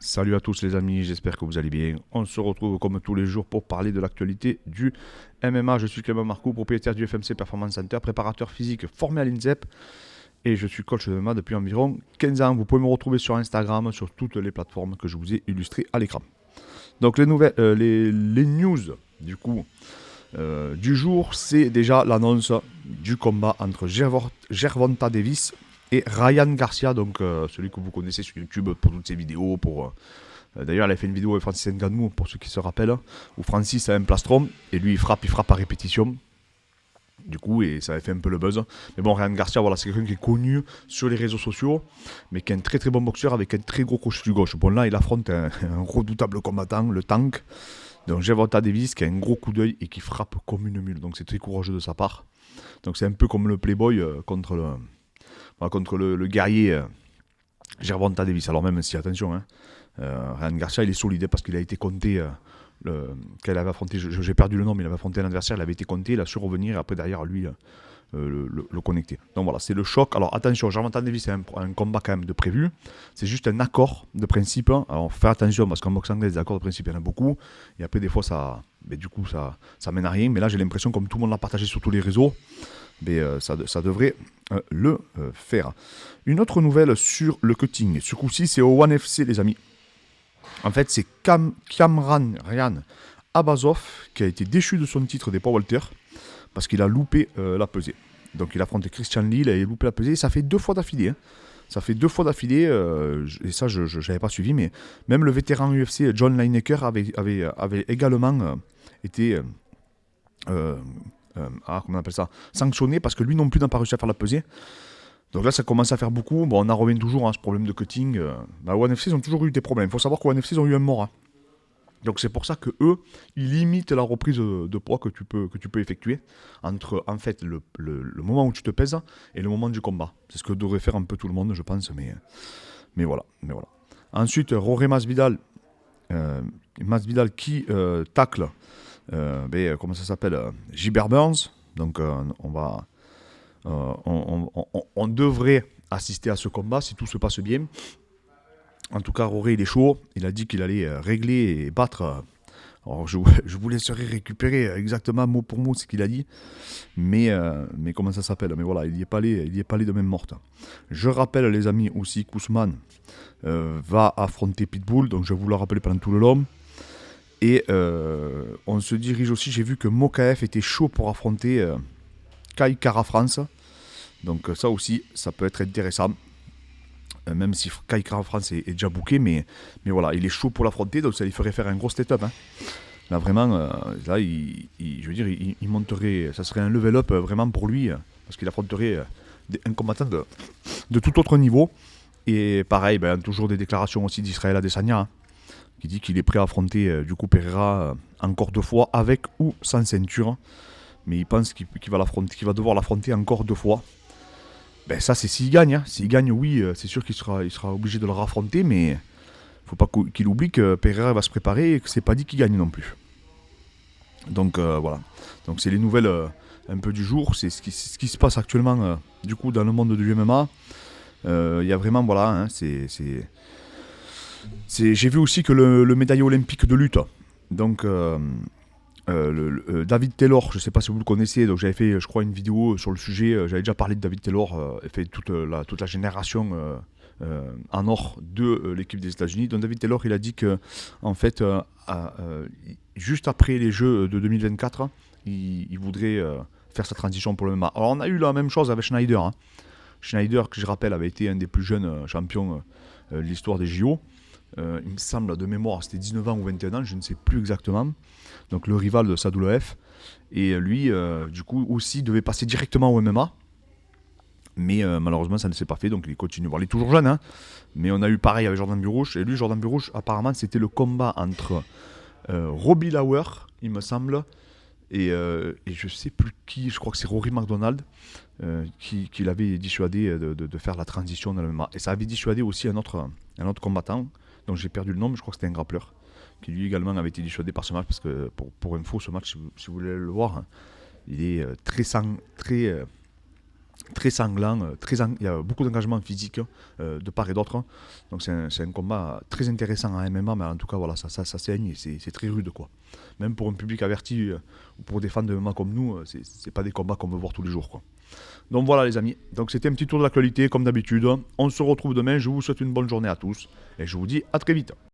Salut à tous les amis, j'espère que vous allez bien. On se retrouve comme tous les jours pour parler de l'actualité du MMA. Je suis Clément Marcoux, propriétaire du FMC Performance Center, préparateur physique formé à l'INSEP et je suis coach de MMA depuis environ 15 ans. Vous pouvez me retrouver sur Instagram, sur toutes les plateformes que je vous ai illustrées à l'écran. Donc les nouvelles, les news du coup du jour, c'est déjà l'annonce du combat entre Gervonta Davis et Ryan Garcia, donc celui que vous connaissez sur YouTube pour toutes ses vidéos. D'ailleurs, elle a fait une vidéo avec Francis Ngannou, pour ceux qui se rappellent, où Francis a un plastron et lui il frappe à répétition. Du coup, et ça avait fait un peu le buzz. Mais bon, Ryan Garcia, voilà, c'est quelqu'un qui est connu sur les réseaux sociaux, mais qui est un très très bon boxeur avec un très gros crochet du gauche. Bon, là, il affronte un redoutable combattant, le Tank. Donc, Gervonta Davis, qui a un gros coup d'œil et qui frappe comme une mule. Donc, c'est très courageux de sa part. Donc, c'est un peu comme le Playboy contre le guerrier Gervonta Davis. Alors, même si, attention, hein, Ryan Garcia, il est solide parce qu'il a été compté. Qu'elle avait affronté, j'ai perdu le nom, mais il avait affronté un adversaire, il avait été compté, il a su revenir et après derrière lui le connecter. Donc voilà, c'est le choc. Alors attention, Gervonta Davis, c'est un combat quand même de prévu. C'est juste un accord de principe. Alors faites attention parce qu'en boxe anglaise, des accords de principe, il y en a beaucoup. Et après, des fois, ça mène à rien. Mais là, j'ai l'impression, comme tout le monde l'a partagé sur tous les réseaux, ça devrait le faire. Une autre nouvelle sur le cutting. Ce coup-ci, c'est au ONE FC, les amis. En fait, c'est Kamran Ryan Abazov qui a été déchu de son titre des poids welter parce qu'il a loupé la pesée. Donc il affrontait Christian Lee, il a loupé la pesée, ça fait 2 fois d'affilée. Hein. Ça fait 2 fois d'affilée, et ça je n'avais pas suivi, mais même le vétéran UFC John Lineker avait également été comment on appelle ça, sanctionné parce que lui non plus n'a pas réussi à faire la pesée. Donc là, ça commence à faire beaucoup. Bon, on en revient toujours à ce problème de cutting. Au NFC, ils ont toujours eu des problèmes. Il faut savoir qu'au NFC, ils ont eu un mort. Hein. Donc c'est pour ça que eux, ils limitent la reprise de poids que tu peux effectuer entre en fait le moment où tu te pèses et le moment du combat. C'est ce que devrait faire un peu tout le monde, je pense. Mais voilà. Ensuite, Roré Masvidal, qui tacle, comment ça s'appelle, Gilbert Burns. Donc on devrait assister à ce combat si tout se passe bien. En tout cas, Roré, il est chaud. Il a dit qu'il allait régler et battre. Alors, je vous laisserai récupérer exactement mot pour mot ce qu'il a dit. Mais comment ça s'appelle? Mais voilà, il n'y est pas allé de même morte. Je rappelle, les amis, aussi qu'Ousmane va affronter Pitbull. Donc, je vais vous le rappeler pendant tout le long. Et on se dirige aussi. J'ai vu que Mokaef était chaud pour affronter Kai Kara France. Donc ça aussi, ça peut être intéressant. Même si Kai Kara France est déjà booké, mais voilà, il est chaud pour l'affronter, donc ça lui ferait faire un gros step-up. Hein. Là vraiment, là, je veux dire, il monterait, ça serait un level up vraiment pour lui, parce qu'il affronterait un combattant de tout autre niveau. Et pareil, toujours des déclarations aussi d'Israël Adesanya, hein, qui dit qu'il est prêt à affronter du coup Pereira encore 2 fois, avec ou sans ceinture. Mais il pense qu'il va devoir l'affronter encore 2 fois. Ça c'est s'il gagne. Hein. S'il gagne, oui, c'est sûr qu'il sera obligé de le raffronter, mais faut pas qu'il oublie que Pereira va se préparer et que c'est pas dit qu'il gagne non plus. Donc voilà. Donc c'est les nouvelles un peu du jour, c'est ce qui se passe actuellement du coup dans le monde du MMA. Il y a vraiment, voilà, hein, j'ai vu aussi que le médaillé olympique de lutte, donc David Taylor, je ne sais pas si vous le connaissez, donc j'avais fait, je crois, une vidéo sur le sujet. J'avais déjà parlé de David Taylor, fait toute la génération en or de l'équipe des États-Unis. Donc David Taylor, il a dit que, en fait, juste après les Jeux de 2024, il voudrait faire sa transition pour le MMA. Alors on a eu la même chose avec Schneider. Hein. Schneider, que je rappelle, avait été un des plus jeunes champions de l'histoire des JO. Il me semble, de mémoire, c'était 19 ans ou 21 ans, je ne sais plus exactement. Donc le rival de Sadoulaev. Et lui, du coup, aussi devait passer directement au MMA. Mais malheureusement, ça ne s'est pas fait, donc il continue. Bon, il est toujours jeune, hein, mais on a eu pareil avec Jordan Burouche. Et lui, Jordan Burouche, apparemment, c'était le combat entre Robbie Lauer, il me semble, et je sais plus qui, je crois que c'est Rory McDonald, qui l'avait dissuadé de faire la transition dans le MMA. Et ça avait dissuadé aussi un autre combattant, dont j'ai perdu le nom, mais je crois que c'était un grappleur, qui lui également avait été dissuadé par ce match, parce que pour info, ce match, si vous voulez le voir, il est très très sanglant, il y a beaucoup d'engagement physique de part et d'autre. Donc c'est un combat très intéressant en MMA, mais en tout cas voilà, ça saigne et c'est très rude quoi. Même pour un public averti ou pour des fans de MMA comme nous, c'est pas des combats qu'on veut voir tous les jours quoi. Donc voilà les amis, donc c'était un petit tour de l'actualité comme d'habitude. On se retrouve demain, je vous souhaite une bonne journée à tous et je vous dis à très vite.